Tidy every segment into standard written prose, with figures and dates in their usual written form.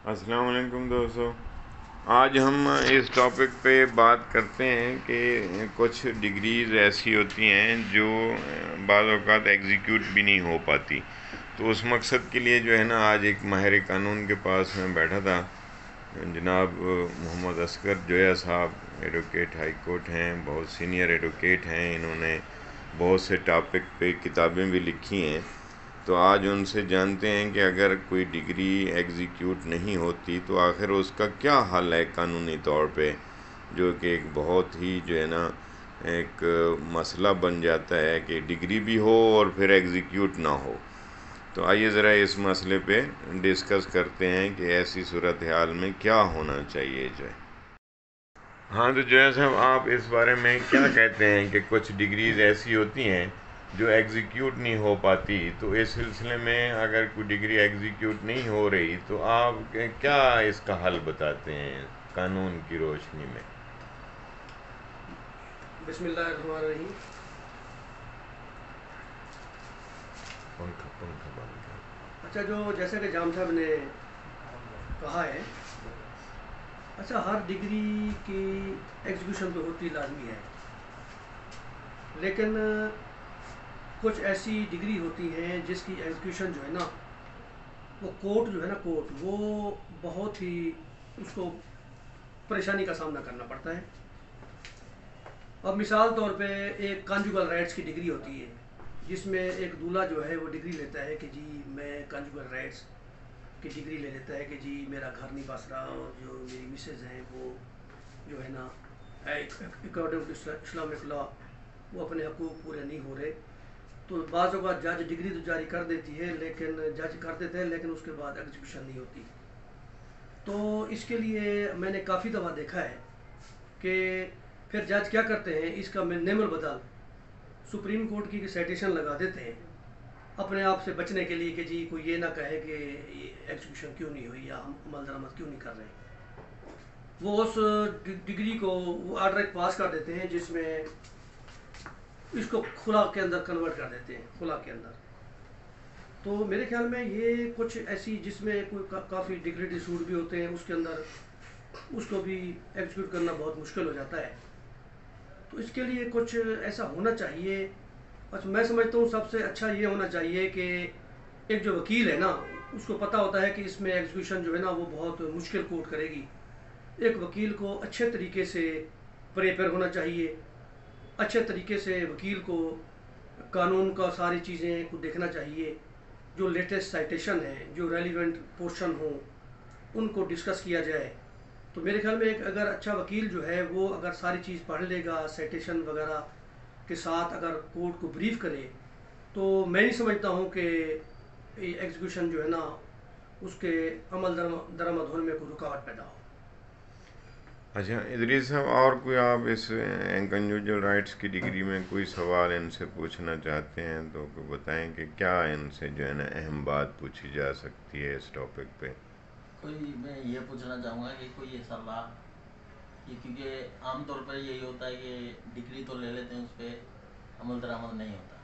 السلام علیکم دوستو، آج ہم اس ٹاپک پہ بات کرتے ہیں کہ کچھ ڈگریز ایسی ہوتی ہیں جو بعض اوقات ایگزیکیوٹ بھی نہیں ہو پاتی. تو اس مقصد کے لیے جو ہے نا آج ایک ماہر قانون کے پاس میں بیٹھا تھا. جناب محمد اصغر جویا صاحب ایڈوکیٹ ہائی کورٹ ہیں، بہت سینئر ایڈوکیٹ ہیں. انہوں نے بہت سے ٹاپک پہ کتابیں بھی لکھی ہیں. تو آج ان سے جانتے ہیں کہ اگر کوئی ڈگری ایگزیکیوٹ نہیں ہوتی تو آخر اس کا کیا حل ہے قانونی طور پہ، جو کہ ایک بہت ہی جو ہے نا ایک مسئلہ بن جاتا ہے کہ ڈگری بھی ہو اور پھر ایگزیکیوٹ نہ ہو. تو آئیے ذرا اس مسئلے پہ ڈسکس کرتے ہیں کہ ایسی صورتحال میں کیا ہونا چاہیے جو ہے. ہاں تو جو ہے صاحب، آپ اس بارے میں کیا کہتے ہیں کہ کچھ ڈگریز ایسی ہوتی ہیں جو ایگزیکیوٹ نہیں ہو پاتی. تو اس سلسلے میں اگر کوئی ڈگری ایگزیکیوٹ نہیں ہو رہی تو آپ کیا اس کا حل بتاتے ہیں قانون کی روشنی میں؟ بسم اللہ الرحمن الرحیم. پنکھا پنکھا بند کر. اچھا، جیسا کہ جام صاحب نے کہا ہے، اچھا ہر ڈگری کی ایگزیکیوشن تو ہوتی لازمی ہے، لیکن کچھ ایسی ڈگری ہوتی ہیں جس کی ایگزیکیوشن جو ہے نا وہ کورٹ جو ہے نا کورٹ وہ بہت ہی اس کو پریشانی کا سامنا کرنا پڑتا ہے. اب مثال طور پہ ایک کانجوگل رائٹس کی ڈگری ہوتی ہے، جس میں ایک دولہا جو ہے وہ ڈگری لیتا ہے کہ جی میں کانجوگل رائٹس کی ڈگری لے لیتا ہے کہ جی میرا گھر نہیں بس رہا اور جو میری مسز ہیں وہ جو ہے نا اکارڈنگ ٹو اسلامک لا وہ اپنے حقوق پورے نہیں ہو رہے. تو بعض اوقات جج ڈگری تو جاری کر دیتی ہے، لیکن جج کر دیتے ہیں لیکن اس کے بعد ایگزیکیوشن نہیں ہوتی. تو اس کے لیے میں نے کافی دفعہ دیکھا ہے کہ پھر جج کیا کرتے ہیں، اس کا نعم البدل سپریم کورٹ کی سائٹیشن لگا دیتے ہیں اپنے آپ سے بچنے کے لیے کہ جی کوئی یہ نہ کہے کہ ایگزیکیوشن کیوں نہیں ہوئی یا ہم عمل درآمد کیوں نہیں کر رہے. وہ اس ڈگری کو وہ آرڈر ایک پاس کر دیتے ہیں جس میں اس کو خلا کے اندر کنورٹ کر دیتے ہیں، خلا کے اندر. تو میرے خیال میں یہ کچھ ایسی جس میں کوئی کافی ڈگریڈ سوٹ بھی ہوتے ہیں، اس کے اندر اس کو بھی ایگزیکیوٹ کرنا بہت مشکل ہو جاتا ہے. تو اس کے لیے کچھ ایسا ہونا چاہیے. اچھا میں سمجھتا ہوں سب سے اچھا یہ ہونا چاہیے کہ ایک جو وکیل ہے نا اس کو پتہ ہوتا ہے کہ اس میں ایگزیکیوشن جو ہے نا وہ بہت مشکل کوٹ کرے گی. ایک وکیل کو اچھے طریقے سے پریپئر ہونا چاہیے، اچھے طریقے سے وکیل کو قانون کا ساری چیزیں کو دیکھنا چاہیے، جو لیٹسٹ سائٹیشن ہیں جو ریلیونٹ پورشن ہوں ان کو ڈسکس کیا جائے. تو میرے خیال میں ایک اگر اچھا وکیل جو ہے وہ اگر ساری چیز پڑھ لے گا سائٹیشن وغیرہ کے ساتھ اگر کورٹ کو بریف کرے تو میں نہیں سمجھتا ہوں کہ ایگزیکیوشن جو ہے نا اس کے عمل درآمد ہونے میں کوئی رکاوٹ پیدا ہو. اچھا ادریس صاحب، اور کوئی آپ اس انکنجوجل رائٹس کی ڈگری میں کوئی سوال ان سے پوچھنا چاہتے ہیں تو بتائیں کہ کیا ان سے جو ہے نا اہم بات پوچھی جا سکتی ہے اس ٹاپک پہ. کوئی میں یہ پوچھنا چاہوں گا کہ کوئی ایسا لا کہ کیونکہ عام طور پر یہی ہوتا ہے کہ ڈگری تو لے لیتے ہیں اس پہ عمل درآمد نہیں ہوتا،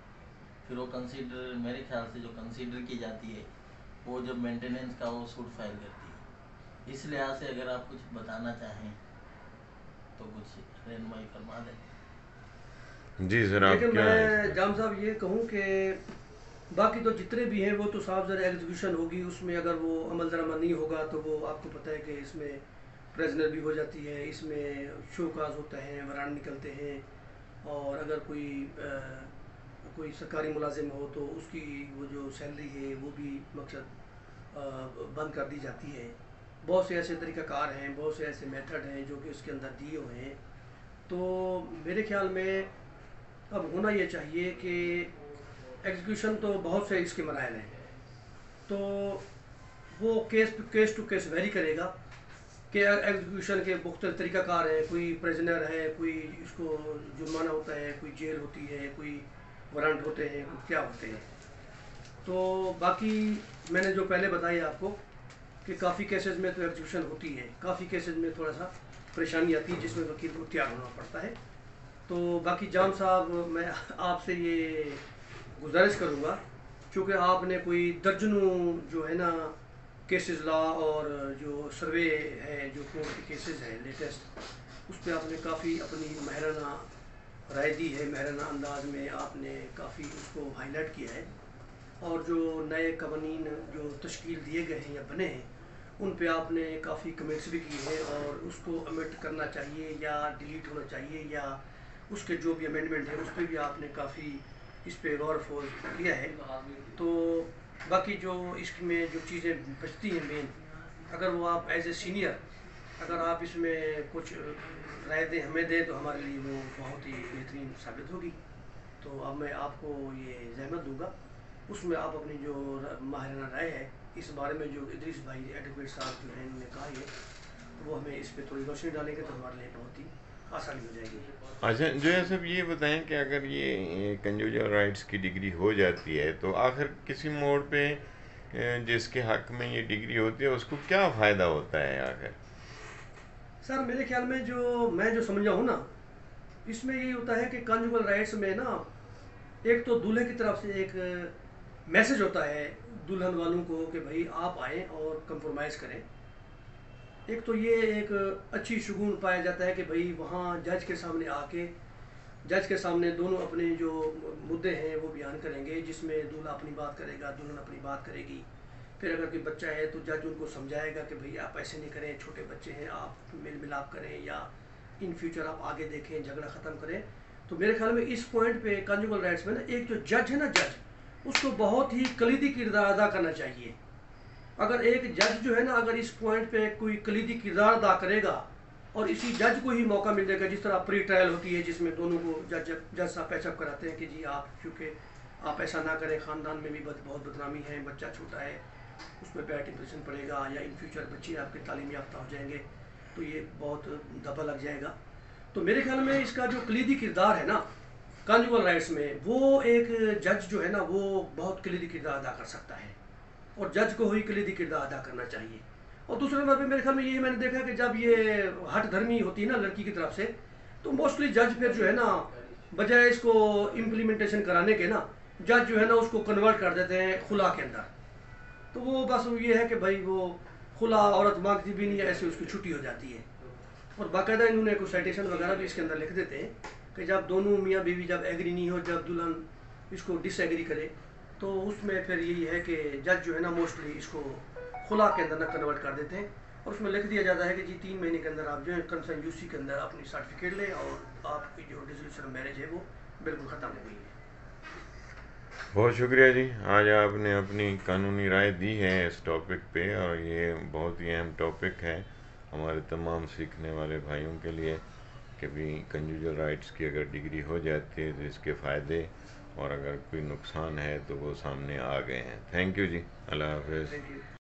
پھر وہ کنسیڈر میرے خیال سے جو کنسیڈر کی جاتی ہے وہ جب مینٹیننس کا وہ سوٹ فائل کرتی ہے. اس لحاظ سے اگر آپ کچھ بتانا چاہیں تو کچھ رہنمائی فرما دیں. جی سر، آپ لیکن کیا ہے اس میں میں؟ جام صاحب یہ کہوں کہ باقی تو جتنے بھی ہیں وہ تو صاف ذرا ایگزیکیوشن ہوگی، اس میں اگر وہ عمل درآمد نہیں ہوگا تو وہ آپ کو پتہ ہے کہ اس میں پریزنر بھی ہو جاتی ہے، اس میں شو کاز ہوتے ہیں، ورانڈ نکلتے ہیں، اور اگر کوئی سرکاری ملازم ہو تو اس کی وہ جو سیلری ہے وہ بھی مقصد بند کر دی جاتی ہے. بہت سے ایسے طریقہ کار ہیں، بہت سے ایسے میتھڈ ہیں جو کہ اس کے اندر دیے ہوئے ہیں. تو میرے خیال میں اب ہونا یہ چاہیے کہ ایگزیکیوشن تو بہت سے اس کے مراحل ہیں، تو وہ کیس ٹو کیس ویری کرے گا کہ ایگزیکیوشن کے مختلف طریقہ کار ہیں. کوئی پریزنر ہے، کوئی اس کو جرمانہ ہوتا ہے، کوئی جیل ہوتی ہے، کوئی وارنٹ ہوتے ہیں، کوئی کیا ہوتے ہیں. تو باقی میں نے جو پہلے بتایا آپ کو کہ کافی کیسز میں تو ایگزیکیوشن ہوتی ہے، کافی کیسز میں تھوڑا سا پریشانی آتی ہے جس میں وکیل کو تیار ہونا پڑتا ہے. تو باقی جام صاحب میں آپ سے یہ گزارش کروں گا، چونکہ آپ نے کوئی درجنوں جو ہے نا کیسز لا اور جو سروے ہے جو کورٹ کے کیسز ہیں لیٹسٹ، اس پہ آپ نے کافی اپنی ماہرانہ رائے دی ہے، ماہرانہ انداز میں آپ نے کافی اس کو ہائی لائٹ کیا ہے، اور جو نئے قوانین جو تشکیل دیے گئے ہیں یا بنے ہیں ان پہ آپ نے کافی کمنٹس بھی کی ہیں، اور اس کو امنڈ کرنا چاہیے یا ڈیلیٹ ہونا چاہیے یا اس کے جو بھی امینڈمنٹ ہے اس پہ بھی آپ نے کافی اس پہ غور و خوض کیا ہے۔ تو باقی جو اس میں جو چیزیں بچتی ہیں مین، اگر وہ آپ ایز اے سینئر اگر آپ اس میں کچھ رائے دیں ہمیں دیں تو ہمارے لیے وہ بہت ہی بہترین ثابت ہوگی۔ تو اب میں آپ کو یہ زحمت دوں گا، اس میں آپ اپنی جو ماہرانہ رائے ہے اس بارے میں جو ادریس بھائی ایڈوکیٹ صاحب جو ہیں انہوں نے کہا ہے وہ ہمیں اس پہ تھوڑی روشنی ڈالیں گے تو ہمارے لیے بہت ہی آسانی ہو جائے گی۔ اچھا جو ہے صاحب یہ بتائیں کہ اگر یہ کنجوجر رائٹس کی ڈگری ہو جاتی ہے تو آخر کسی موڑ پہ جس کے حق میں یہ ڈگری ہوتی ہے اس کو کیا فائدہ ہوتا ہے آخر؟ سر میرے خیال میں میں جو سمجھا ہوں نا، اس میں یہی ہوتا ہے کہ کنجوگل رائٹس میں نا ایک تو دولہے کی طرف سے ایک میسج ہوتا ہے دلہن والوں کو کہ بھائی آپ آئیں اور کمپرومائز کریں۔ ایک تو یہ ایک اچھی شگون پایا جاتا ہے کہ بھائی وہاں جج کے سامنے آ کے جج کے سامنے دونوں اپنے جو مدعے ہیں وہ بیان کریں گے، جس میں دولہا اپنی بات کرے گا، دلہن اپنی بات کرے گی۔ پھر اگر کوئی بچہ ہے تو جج ان کو سمجھائے گا کہ بھئی آپ ایسے نہیں کریں، چھوٹے بچے ہیں، آپ میل ملاپ کریں یا ان فیوچر آپ آگے دیکھیں، جھگڑا ختم کریں۔ تو میرے خیال میں اس پوائنٹ پہ کنجوگل رائٹس میں نا ایک جو جج ہے نا، جج اس کو بہت ہی کلیدی کردار ادا کرنا چاہیے۔ اگر ایک جج جو ہے نا اگر اس پوائنٹ پہ کوئی کلیدی کردار ادا کرے گا اور اسی جج کو ہی موقع مل جائے گا، جس طرح پری ٹرائل ہوتی ہے جس میں دونوں کو جج صاحب پیچ اپ کراتے ہیں کہ جی آپ کیونکہ آپ ایسا نہ کریں، خاندان میں بھی بہت بدنامی ہے، بچہ چھوٹا ہے، اس میں بیڈ امپریشن پڑے گا، یا ان فیوچر بچے آپ کے تعلیم یافتہ ہو جائیں گے تو یہ بہت دبا لگ جائے گا۔ تو میرے خیال میں اس کا جو کلیدی کردار ہے نا کنجوگل رائٹس میں، وہ ایک جج جو ہے نا وہ بہت کلیدی کردار ادا کر سکتا ہے، اور جج کو ہی کلیدی کردار ادا کرنا چاہیے۔ اور دوسرے نمبر پہ میرے خیال میں یہ میں نے دیکھا کہ جب یہ ہٹ دھرمی ہوتی ہے نا لڑکی کی طرف سے، تو موسٹلی جج پھر جو ہے نا بجائے اس کو امپلیمنٹیشن کرانے کے نا، جج جو ہے نا اس کو کنورٹ کر دیتے ہیں خلا کے اندر۔ تو وہ بس یہ ہے کہ بھائی وہ خلا عورت مانگتی بھی نہیں ہے، ایسے اس کی چھٹی ہو جاتی ہے۔ اور باقاعدہ انہوں نے کوئی سائٹیشن وغیرہ بھی اس کے اندر لکھ دیتے ہیں کہ جب دونوں میاں بیوی جب ایگری نہیں ہو، جب دلہن اس کو ڈس ایگری کرے تو اس میں پھر یہی ہے کہ جج جو ہے نا موسٹلی اس کو خلا کے اندر نہ کنورٹ کر دیتے ہیں، اور اس میں لکھ دیا جاتا ہے کہ جی 3 مہینے کے اندر آپ جو ہے کنسرن یو سی کے اندر اپنی سرٹیفکیٹ لیں اور آپ کی جو ڈیسولوشن میرج ہے وہ بالکل ختم ہو گئی ہے۔ بہت شکریہ جی، آج آپ نے اپنی قانونی رائے دی ہے اس ٹاپک پہ، اور یہ بہت ہی اہم ٹاپک ہے ہمارے تمام سیکھنے والے بھائیوں کے لیے کہ بھی کنجوجل رائٹس کی اگر ڈگری ہو جاتی ہے تو اس کے فائدے اور اگر کوئی نقصان ہے تو وہ سامنے آ گئے ہیں۔ تھینک یو جی، اللہ حافظ۔ Thank you.